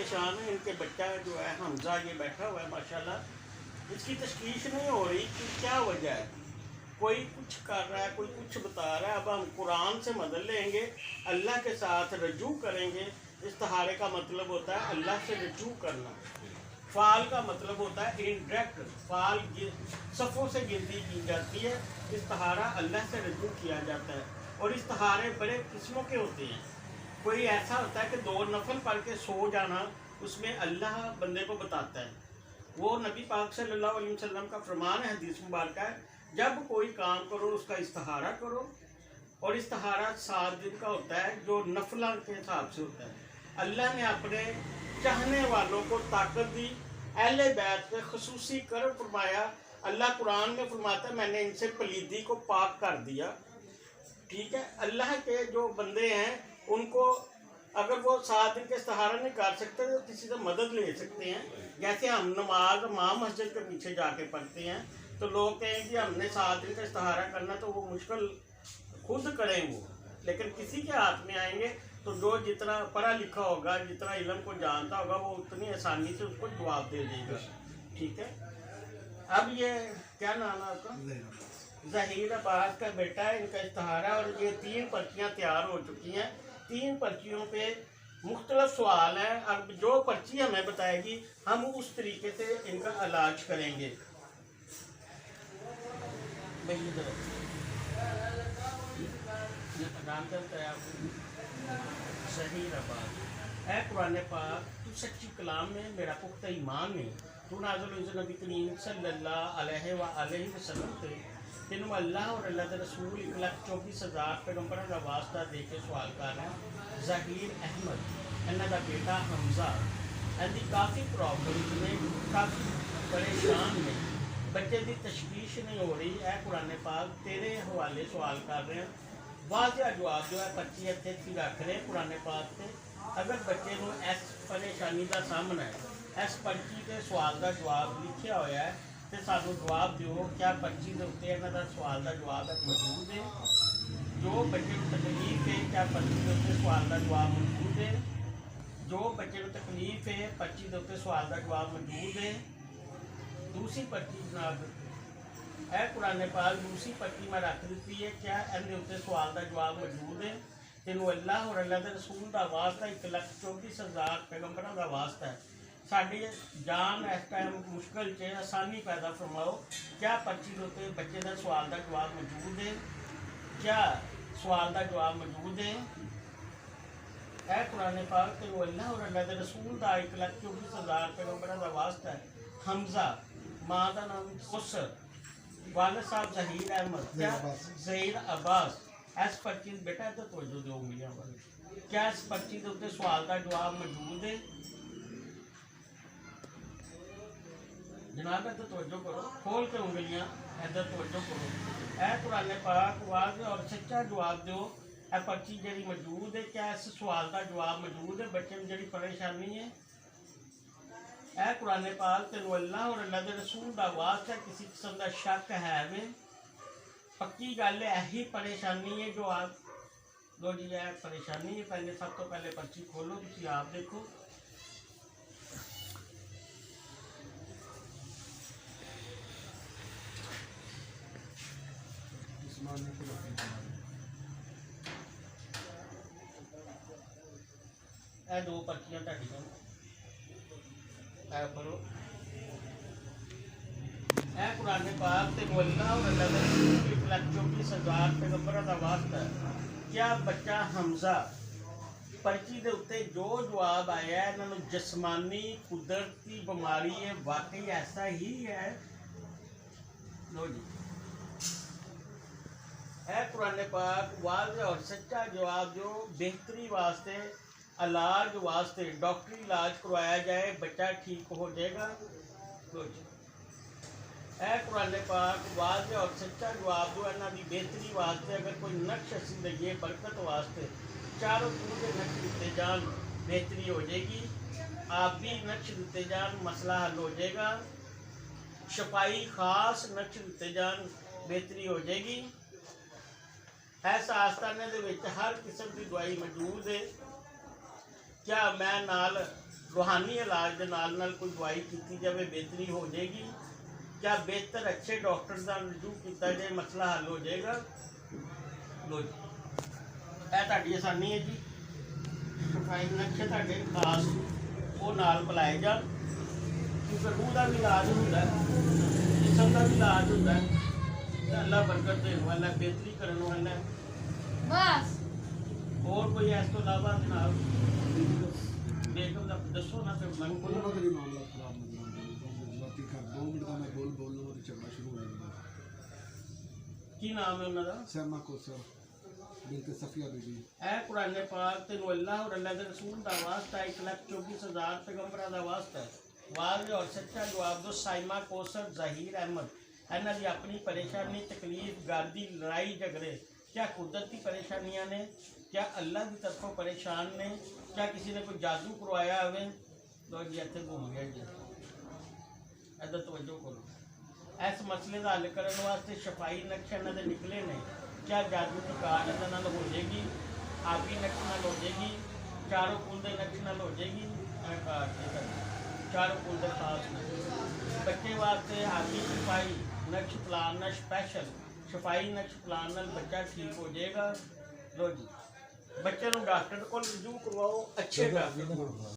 परेशान है। इनके बच्चा जो है हमजा, ये बैठा हुआ है माशाल्लाह, इसकी तशखीश नहीं हो रही कि क्या वजह है। कोई कुछ कर रहा है, कोई कुछ बता रहा है। अब हम कुरान से मदद लेंगे, अल्लाह के साथ रजू करेंगे। इस्तिहारे का मतलब होता है अल्लाह से रजू करना। फ़ाल का मतलब होता है इंडायरेक्ट, फ़ाल सफ़ों से गिनती की जाती है। इस्तिहारा अल्लाह से रजू किया जाता है। और इस्तिहारे बड़े किस्मों के होते हैं। कोई ऐसा होता है कि 2 नफल पढ़ के सो जाना, उसमें अल्लाह बंदे को बताता है। वो नबी पाक सल्लल्लाहु अलैहि वसल्लम का फरमान है, हदीस मुबारक है, जब कोई काम करो उसका इस्तिहारा करो। और इस्तिहारा 7 दिन का होता है, जो नफला के हिसाब से होता है। अल्लाह ने अपने चाहने वालों को ताकत दी। अहले बैत पे खसूसी करम फरमाया। अल्लाह कुरान में फरमाता है मैंने इनसे पलीदी को पाक कर दिया। ठीक है, अल्लाह के जो बंदे हैं उनको अगर वो 7 दिन के इस्तिहारा नहीं कर सकते तो किसी से मदद ले सकते हैं। जैसे हम नमाज माँ मस्जिद के पीछे जाके पढ़ते हैं, तो लोग कहें कि हमने 7 दिन का इस्तिहारा करना, तो वो मुश्किल खुद करें वो, लेकिन किसी के हाथ में आएंगे तो जो जितना पढ़ा लिखा होगा, जितना इल्म को जानता होगा, वो उतनी आसानी से उसको जवाब दे देगा। ठीक है, अब ये क्या नाम है आपका? ज़हीर अब्बास का बेटा है, इनका इस्तिहारा। और ये 3 पर्चियाँ तैयार हो चुकी हैं। 3 पर्चियों पे मुख्तलिफ सवाल हैं। अब जो पर्ची हमें बताएगी हम उस तरीके से इनका इलाज करेंगे। नाम चलता है आपको ज़हीर अब्बास। ऐ कुरान पाक, तू सच्ची कलाम में मेरा पुख्ता ईमान नहीं, तू नाज़िल नबी करीम सल्लल्लाहु अलैहि वसल्लम थे। तेनों अल्लाह और अल्लाह के रसूल 1,24,000 पैगंबरों का वास्ता दे के सवाल कर रहे हैं। ज़हीर अहमद इन्हों का बेटा हमजा, इनकी काफ़ी प्रॉब्लम ने, काफ़ी परेशान ने, बच्चे की तशखीश नहीं हो रही है। कुरान पाक तेरे हवाले सवाल कर रहे हैं। वाजिया जवाब जो है पर्ची इतने रख रहे हैं कुरान पाक से। अगर बच्चे को इस परेशानी का सामना है, इस पर्ची के सवाल का जवाब लिखा हुआ है, तो सानू जवाब दो। क्या पर्ची के उत्ते इन्हों का सवाल का जवाब मौजूद है? जो बच्चे को तकलीफ है, क्या पर्ची के उत्ते सवाल का जवाब मौजूद है? जो बच्चे को तकलीफ है, पर्ची के उत्ते सवाल का जवाब मौजूद है? दूसरी पर्ची जनाब है कुरान पाक, दूसरी पर्ची मैं रख दी है। क्या इनके उत्ते सवाल का जवाब मौजूद है? तेनों अल्लाह और अल्लाह के रसूल का वास्ता, 1,24,000 पैगंबरों का वास्ता है। साड़ी जान इस टाइम मुश्किल च, आसानी पैदा फरमाओ। क्या पर्ची के उत्ते बच्चे का सवाल का जवाब मौजूद है? क्या सवाल का जवाब मौजूद है? ऐ कुरान पाक, तेनों अल्लाह और अल्लाह के रसूल का 1,24,000 पैगंबरों का वास्ता है। हमजा, माँ का नाम उसर, वाले साहब ज़हीर अहमद, क्या ज़हीर अब्बास। इस पर्ची बेटा तो तवज्जो दो उंगलियां पर। क्या इस पर्ची के उत्ते सवाल का जवाब मौजूद है? जनाब इधर तवज्जो करो, खोल के उंगलियां इधर तवज्जो करो। ऐ कुरान पाक वाज़ेह और सच्चा जवाब दो। ए पर्ची जी मौजूद है, क्या इस सवाल का जवाब मौजूद है? बच्चे में जी परेशानी है। ऐ कुरान पाक, तेनों अल्लाह और अल्लाह के रसूल का वास्ता, किसी किस्म का शक है में? पक्की गल है, यही परेशानी है जो आप दो जी है परेशानी है। पहले सब तो पहले पर्ची खोलो, तुम आप देखो। ए 2 पर्चियां ढाडी करो। ऐ कुरान पाक, तेनों अल्लाह और अल्लाह के रसूल 1,24,000 पैगंबरों का वास्ता है। क्या बच्चा हमजा, पर्ची के उत्ते जो जवाब आया है, इन्होंने जिस्मानी कुदरती बीमारी है, वाकई ऐसा ही है? लो जी, ऐ कुरान पाक वाज़ेह और सच्चा जवाब जो बेहतरी वास्ते, इलाज वास्ते डॉक्टरी इलाज करवाया जाए, बच्चा ठीक हो जाएगा। लो जी, ऐ कुरान पाक वाज़ेह और सच्चा जवाब दो। इन्हों की बेहतरी वास्ते अगर कोई नक्श असी लईए बरकत वास्ते, चारों तरह के नक्श दिते जान, बेहतरी हो जाएगी। आप भी नक्श दिते जान, मसला हल हो जाएगा। शफाई खास नक्श दिते जान, बेहतरी हो जाएगी। इस आस्थाने दे विच हर किस्म की दवाई मौजूद है। क्या मैं नाल रूहानी इलाज के नाल नाल कोई दवाई की जाए बेहतरी हो जाएगी, क्या बेहतर अच्छे डॉक्टर का रजू किया जाए मसला हल हो जाएगा। लो जी यह ताड़ी आसानी है जी। सफाई नक्शे ताड़े खास वो नाल बुलाए जान, क्योंकि रूह का भी इलाज होंदा है, जिसम का भी इलाज होंदा है, ते अल्लाह बरकत देने वाला है, बेहतरी करने वाला है। बस और कोई इस तो इलावा जनाब बेगम का दसो ना, फिर मैं ਉਹਨਾਂ ਦਾ ਵੀ ਮਾਮਲਾ ਖਰਾਬ ਨਜ਼ਰ ਆਉਂਦਾ ਹੈ। ਬਾਕੀ ਕਰ 2 ਮਿੰਟ ਦਾ ਮੈਂ ਬੋਲ ਲਵਾਂ ਤੇ ਝਗੜਾ ਸ਼ੁਰੂ ਹੋ ਜਾਂਦਾ की नाम है उन्होंने ਸਹਿਮਾ ਕੋਸਰ ਬਿਲਤੇ ਸਫੀਆ ਬੀਬੀ। ए कुरान पाक तेन अल्लाह और अल्लाह के रसूल का वास्ता 1,24,000 पैगंबरां का वास्ता है। वाज और सच्चा जवाब दो साइमा कोसर जहीर अहमद इन्हां दी अपनी परेशानी तकलीफ गादी लड़ाई झगड़े क्या कुदरती परेशानियां ने, क्या अल्लाह की तरफों परेशान ने, क्या किसी ने कोई जादू करवाया हुए। लो जी इतने घूम गया जी, इधर तवज्जो करो। इस मसले का हल करने वास्ते शफाई नक्शे इन्होंने निकले ने, क्या जादू की कार इन्होंने नाल हो जाएगी, आबी नक्श नाल हो जाएगी, चारों पुल के नक्श नाल हो जाएगी। चारों पुल के खास बच्चे वास्ते आबी शफाई नक्श प्लान नाल स्पैशल शफाई नक्श प्लान नाल बच्चा ठीक हो जाएगा। लो जी बच्चे को डॉक्टर को रजू करवाओ, अच्छे डॉक्टर